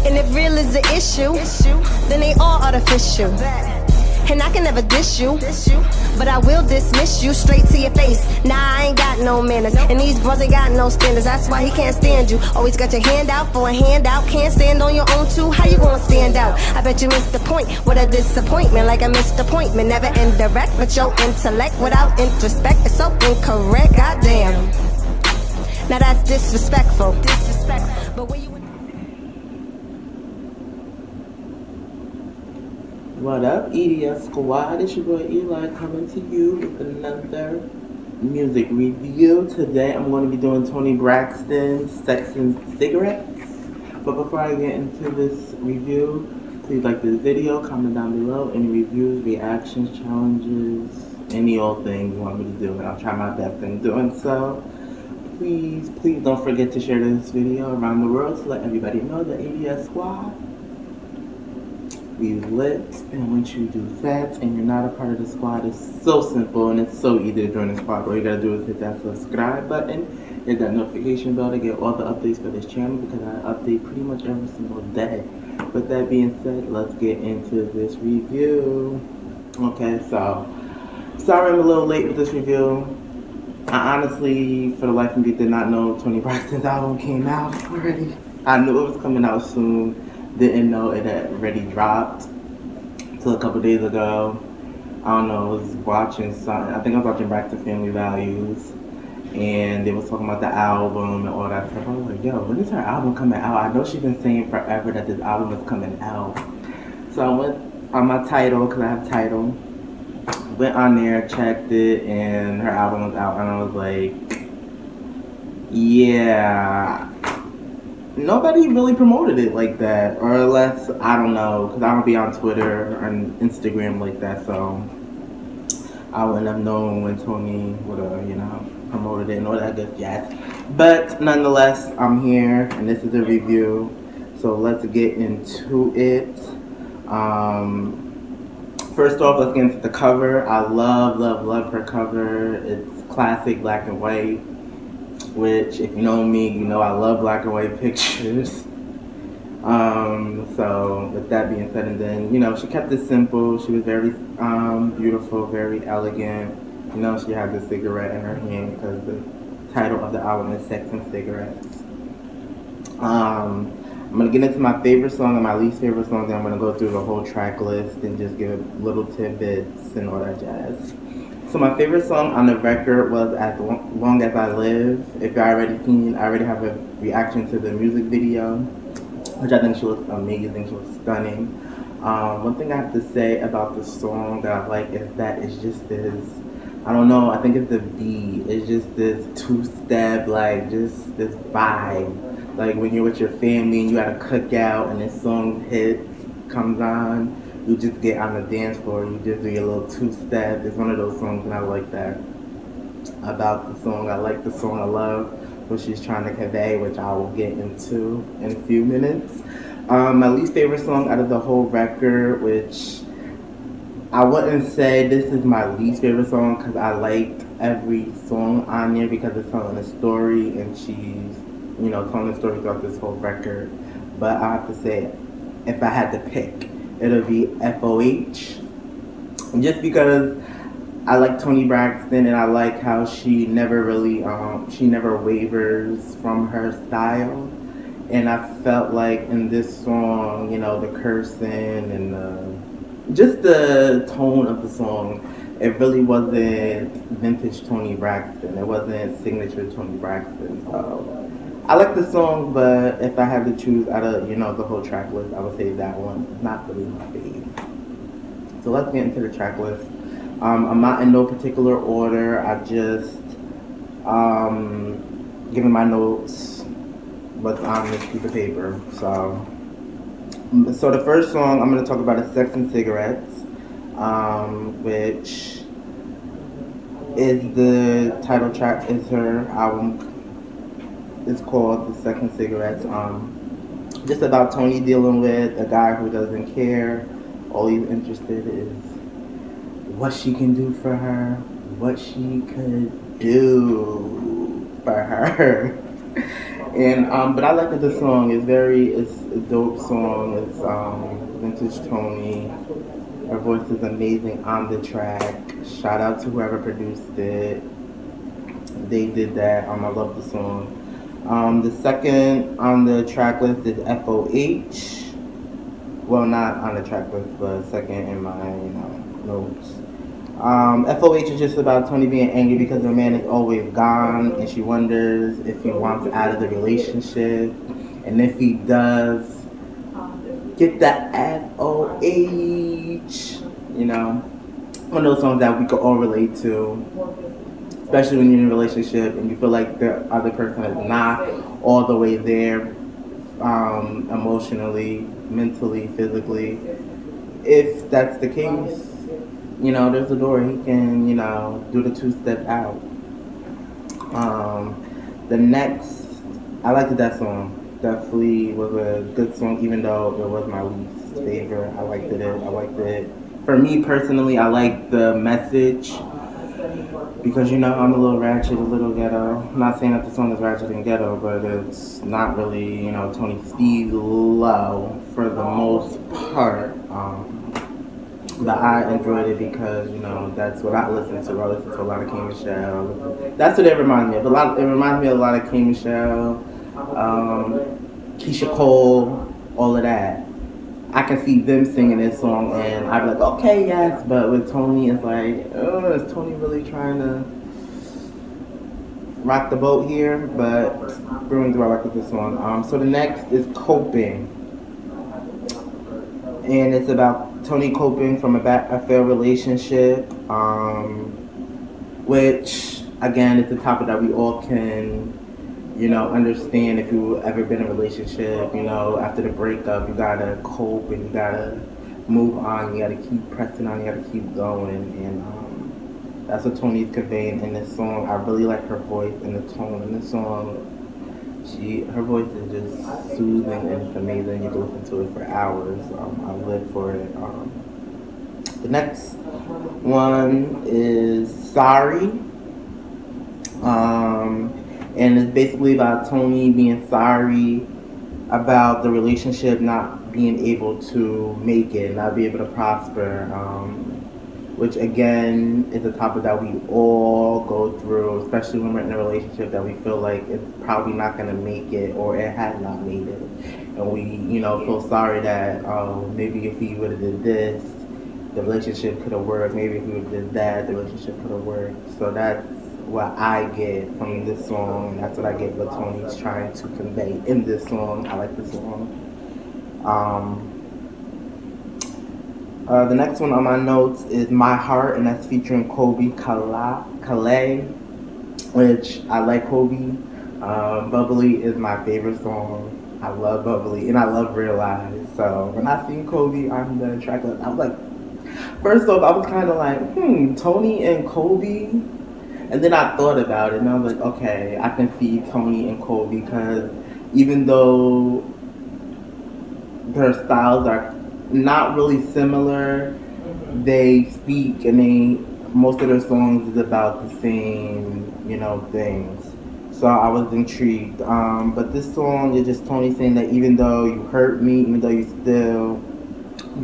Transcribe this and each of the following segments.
And if real is the issue, then they all artificial. And I can never diss you, but I will dismiss you straight to your face. Nah, I ain't got no manners, and these bros ain't got no standards. That's why he can't stand you. Always got your hand out for a handout. Can't stand on your own too. How you gonna stand out? I bet you missed the point. What a disappointment, like a missed appointment. Never indirect, but your intellect without introspect is so incorrect. Goddamn. Now that's disrespectful. But when you What up, EDS Squad? It's your boy Eli coming to you with another music review. Today I'm going to be doing Toni Braxton's Sex and Cigarettes. But before I get into this review, please like this video, comment down below any reviews, reactions, challenges, any old thing you want me to do, and I'll try my best in doing so. Please don't forget to share this video around the world to let everybody know that EDS Squad, we lit. And once you do that and you're not a part of the squad, it's so simple and it's so easy to join the squad. All you gotta do is hit that subscribe button, hit that notification bell to get all the updates for this channel, because I update pretty much every single day. With that being said, let's get into this review. Okay, so sorry I'm a little late with this review. I honestly, for the life of me, did not know Toni Braxton's album came out already. I knew it was coming out soon. Didn't know it had already dropped till a couple days ago. I don't know, I was watching something. I think I was watching Braxton Family Values, and they was talking about the album and all that stuff. I was like, yo, when is her album coming out? I know she's been saying forever that this album is coming out. So I went on my Tidal, because I have Tidal. Went on there, checked it, and her album was out, and I was like, yeah. Nobody really promoted it like that, or unless, I don't know, because I don't be on Twitter or Instagram like that, so I wouldn't have known when Toni would have, promoted it and all that good jazz. But nonetheless, I'm here, and this is a review, so let's get into it. First off, let's get into the cover. I love her cover. It's classic black and white, which, if you know me, you know I love black and white pictures. So with that being said, and then, she kept it simple. She was very beautiful, very elegant. She had the cigarette in her hand, because the title of the album is Sex and Cigarettes. I'm going to get into my favorite song and my least favorite song, then I'm going to go through the whole track list and just give little tidbits and all that jazz. So my favorite song on the record was As Long As I Live. If you already seen, I already have a reaction to the music video, which I think she was amazing, she was stunning. One thing I have to say about the song that I like is that it's just this, I don't know, I think it's the beat. It's just this two-step, like, just this vibe. Like when you're with your family and you at a cookout and this song comes on, you just get on the dance floor, you just do your little two-step. It's one of those songs, and I like that about the song. I like the song, I love what she's trying to convey, which I will get into in a few minutes. My least favorite song out of the whole record, which I wouldn't say this is my least favorite song, because I liked every song on there because it's telling a story, and she's, telling a story throughout this whole record. But I have to say, if I had to pick, it'll be FOH, just because I like Toni Braxton, and I like how she never really, she never wavers from her style. And I felt like in this song, the cursing and just the tone of the song, it really wasn't vintage Toni Braxton. It wasn't signature Toni Braxton. So I like the song, but if I had to choose out of, the whole track list, I would say that one is not really my fave. So let's get into the track list. I'm not in no particular order. I just giving my notes what's on this piece of paper. So the first song I'm going to talk about is Sex and Cigarettes, which is the title track. Is her album. It's called The Sex and Cigarettes. Just about Toni dealing with a guy who doesn't care. All he's interested is what she can do for her, what she could do for her. And but I like the song. It's a dope song. It's vintage Tony. Her voice is amazing on the track. Shout out to whoever produced it. They did that. I love the song. The second on the track list is FOH. Well, not on the track list, but second in my notes. FOH is just about Tony being angry because her man is always gone, and she wonders if he wants out of the relationship, and if he does, get that FOH. One of those songs that we could all relate to, especially when you're in a relationship and you feel like the other person is not all the way there, emotionally, mentally, physically. If that's the case, there's a door he can, do the two-step out. The next, I liked that song. Definitely was a good song, even though it was my least favorite. I liked it. For me personally, I like the message because I'm a little ratchet, a little ghetto. I'm not saying that the song is ratchet and ghetto, but it's not really, Tony Stilo for the most part. But I enjoyed it because that's what I listen to. I listen to a lot of K Michelle. That's what it reminds me of. It reminds me of a lot of K Michelle, Keisha Cole, all of that. I can see them singing this song and I'd be like, okay, yes. But with Tony, it's like, oh, is Tony really trying to rock the boat here? But brewing through, I like this song. So the next is Coping. And it's about Tony coping from a failed relationship, which, again, is a topic that we all can, understand if you've ever been in a relationship. After the breakup, you gotta cope and you gotta move on. You gotta keep pressing on. You gotta keep going. And that's what Tony's conveying in this song. I really like her voice and the tone in this song. Her voice is just soothing and it's amazing. You can listen to it for hours. I live for it. The next one is Sorry. And it's basically about Tony being sorry about the relationship not being able to make it, not be able to prosper. Which again is a topic that we all go through, especially when we're in a relationship that we feel like it's probably not going to make it or it has not made it. And we, feel sorry that maybe if we would have did this, the relationship could have worked. Maybe if we would have did that, the relationship could have worked. So that's what I get from this song, and that's what I get what Tony's trying to convey in this song. I like this song. The next one on my notes is My Heart, and that's featuring Kobe Calais, which I like Kobe. Bubbly is my favorite song. I love Bubbly, and I love Realize. So when I seen Kobe on the track list, I was like, first off, I was kind of like, Tony and Kobe. And then I thought about it, and I was like, okay, I can see Tony and Kobe, because even though their styles are not really similar, they speak, and most of their songs is about the same, things. So I was intrigued. But this song is just Tony saying that even though you hurt me, even though you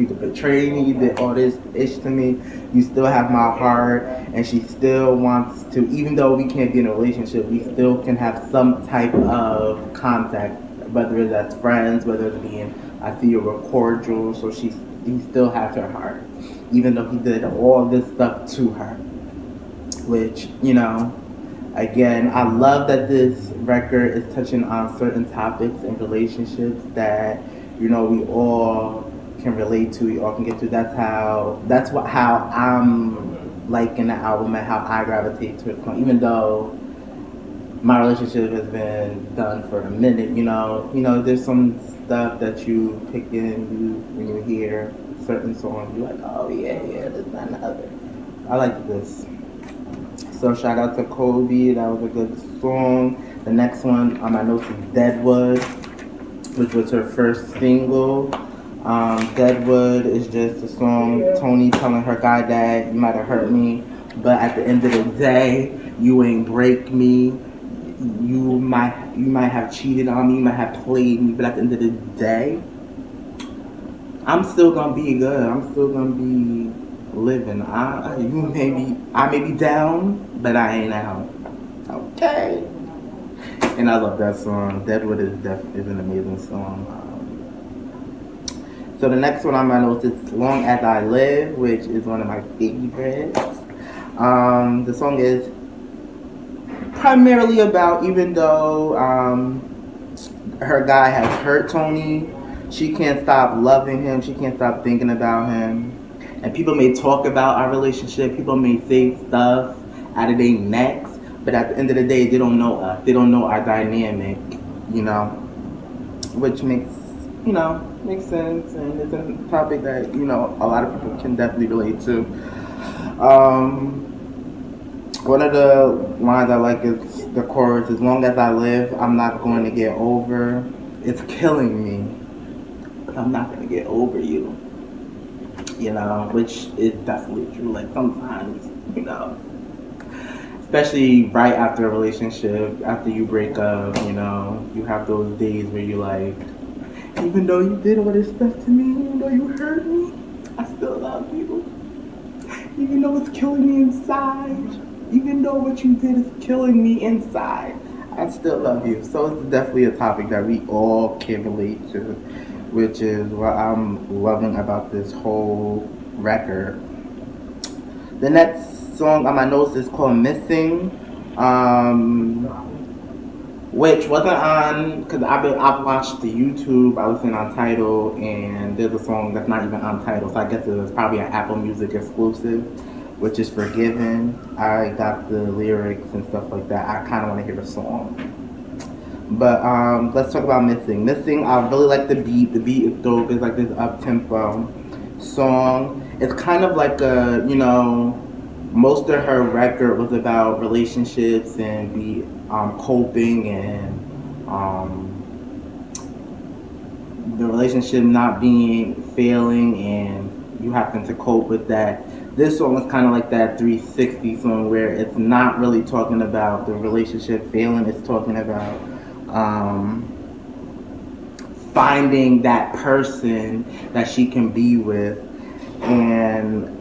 could betray me, you did all this ish to me, you still have my heart, and she still wants to, even though we can't be in a relationship, we still can have some type of contact, whether it's as friends, whether it's being, I see you're cordial, so he still has her heart, even though he did all this stuff to her, which, again, I love that this record is touching on certain topics and relationships that, we all can relate to, we all can get to. How I'm liking the album and how I gravitate to it, even though my relationship has been done for a minute, there's some stuff that you pick in, when you hear certain songs, you're like, oh yeah, this, that, and the other. I like this. So shout out to Kobe, that was a good song. The next one on my notes is Deadwood, which was her first single. Deadwood is just a song, Tony telling her guy that you might have hurt me, but at the end of the day, you ain't break me. you might have cheated on me, you might have played me, but at the end of the day, I'm still gonna be good. I'm still gonna be living. I may be down, but I ain't out. Okay. And I love that song. Deadwood is an amazing song. So the next one on my notes is "Long as I Live," which is one of my favorites. The song is primarily about, even though her guy has hurt Toni, she can't stop loving him. She can't stop thinking about him. And people may talk about our relationship. People may say stuff out of their necks. But at the end of the day, they don't know us. They don't know our dynamic, which makes sense. And it's a topic that, a lot of people can definitely relate to. One of the lines I like is the chorus, "As long as I live, I'm not going to get over. It's killing me. I'm not going to get over you." Which is definitely true. Like sometimes, especially right after a relationship, after you break up, you have those days where you like, even though you did all this stuff to me, even though you hurt me, I still love you. Even though it's killing me inside, even though what you did is killing me inside, I still love you. So it's definitely a topic that we all can relate to, which is what I'm loving about this whole record. The next song on my notes is called "Missing," which wasn't on, because I've watched the YouTube. I listened on Tidal, and there's a song that's not even on Tidal, so I guess it was probably an Apple Music exclusive, which is "Forgiven." I got the lyrics and stuff like that. I kind of want to hear the song. But let's talk about "Missing." "Missing," I really like the beat. The beat is dope. It's like this up-tempo song. It's kind of like most of her record was about relationships and coping and the relationship not failing and you having to cope with that. This song is kind of like that 360 song where it's not really talking about the relationship failing. It's talking about finding that person that she can be with, and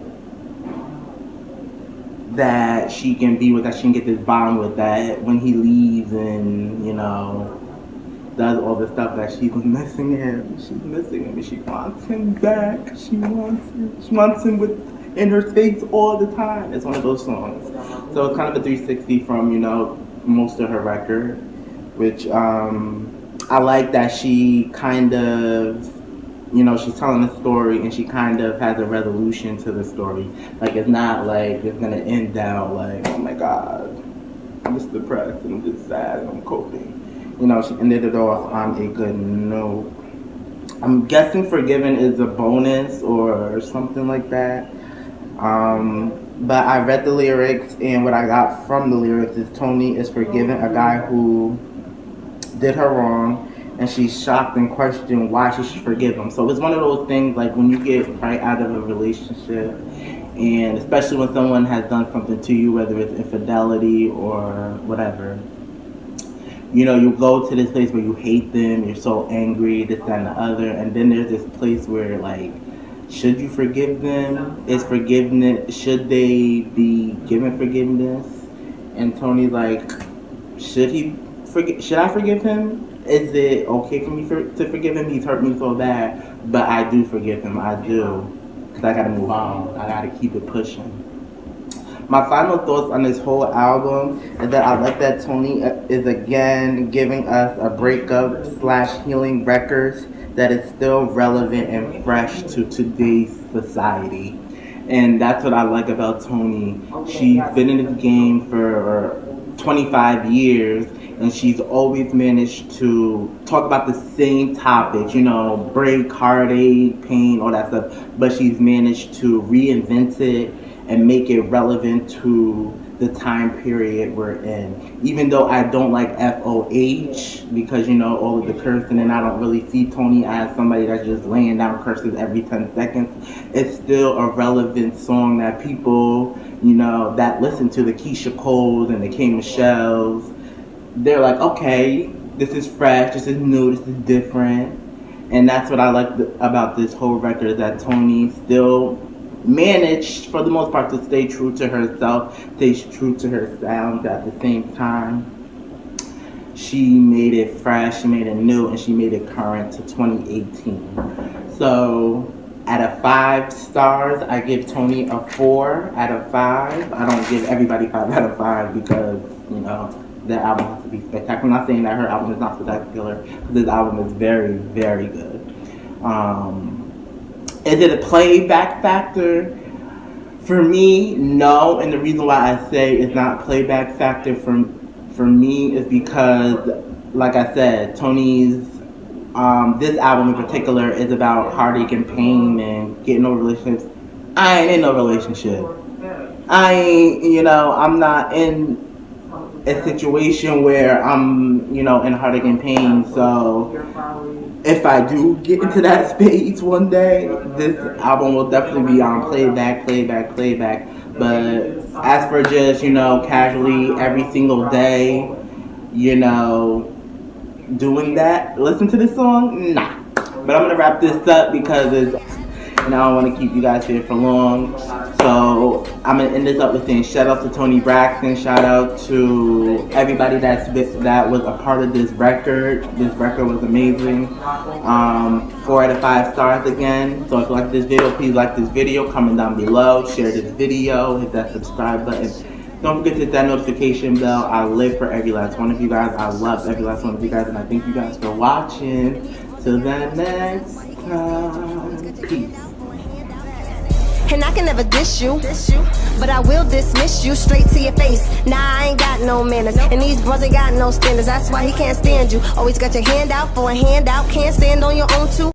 that she can get this bond with, that when he leaves and does all the stuff, that she's missing him and she wants him back. She wants him in her face all the time. It's one of those songs. So it's kind of a 360 from most of her record, which I like that she kind of she's telling a story and she kind of has a resolution to the story. Like, it's not like it's gonna end out like, oh my god, I'm just depressed and I'm just sad and I'm coping. She ended it off on a good note. I'm guessing "Forgiven" is a bonus or something like that. But I read the lyrics, and what I got from the lyrics is Toni is forgiving a guy who did her wrong, and she's shocked and questioned why she should forgive him. So it's one of those things, like when you get right out of a relationship, and especially when someone has done something to you, whether it's infidelity or whatever, you go to this place where you hate them, you're so angry, this, that, and the other, and then there's this place where, like, should you forgive them? Is forgiveness, should they be given forgiveness? And Tony's like, should I forgive him? Is it okay for me to forgive him? He's hurt me so bad, but I do forgive him. I do, because I gotta move on. I gotta keep it pushing. My final thoughts on this whole album is that I like that Toni is again giving us a breakup / healing records that is still relevant and fresh to today's society. And that's what I like about Toni. She's been in this game for 25 years, and she's always managed to talk about the same topics, break, heartache, pain, all that stuff, but she's managed to reinvent it and make it relevant to the time period we're in. Even though I don't like FOH, because all of the cursing, and I don't really see Toni as somebody that's just laying down curses every 10 seconds, it's still a relevant song that people, that listen to the Keisha Coles and the K. Michelles, they're like, okay, this is fresh, this is new, this is different. And that's what I like about this whole record, that Toni still managed, for the most part, to stay true to herself, stay true to her sound. At the same time, she made it fresh, she made it new, and she made it current to 2018. So, out of 5 stars, I give Toni a 4 out of 5. I don't give everybody 5 out of 5 because, you know, the album has to be spectacular. I'm not saying that her album is not spectacular, because this album is very, very good. Is it a playback factor? For me, no. And the reason why I say it's not a playback factor for me is because, like I said, Toni's this album in particular is about heartache and pain and getting over relationships. I ain't in no relationship. I'm not in a situation where I'm, in heartache and pain. So if I do get into that space one day, this album will definitely be on playback. But as for just, casually every single day, doing that, listen to this song, nah. But I'm gonna wrap this up because I don't want to keep you guys here for long. So I'm gonna end this up with saying shout out to Toni Braxton, shout out to everybody that was a part of this record. This record was amazing. 4 out of 5 stars again. So if you like this video, please like this video, comment down below, share this video, hit that subscribe button. Don't forget to hit that notification bell. I live for every last one of you guys. I love every last one of you guys, and I thank you guys for watching. Till the next time, peace. And I can never diss you, but I will dismiss you straight to your face. Nah, I ain't got no manners, and these bros ain't got no standards. That's why he can't stand you. Always got your hand out for a handout, can't stand on your own too.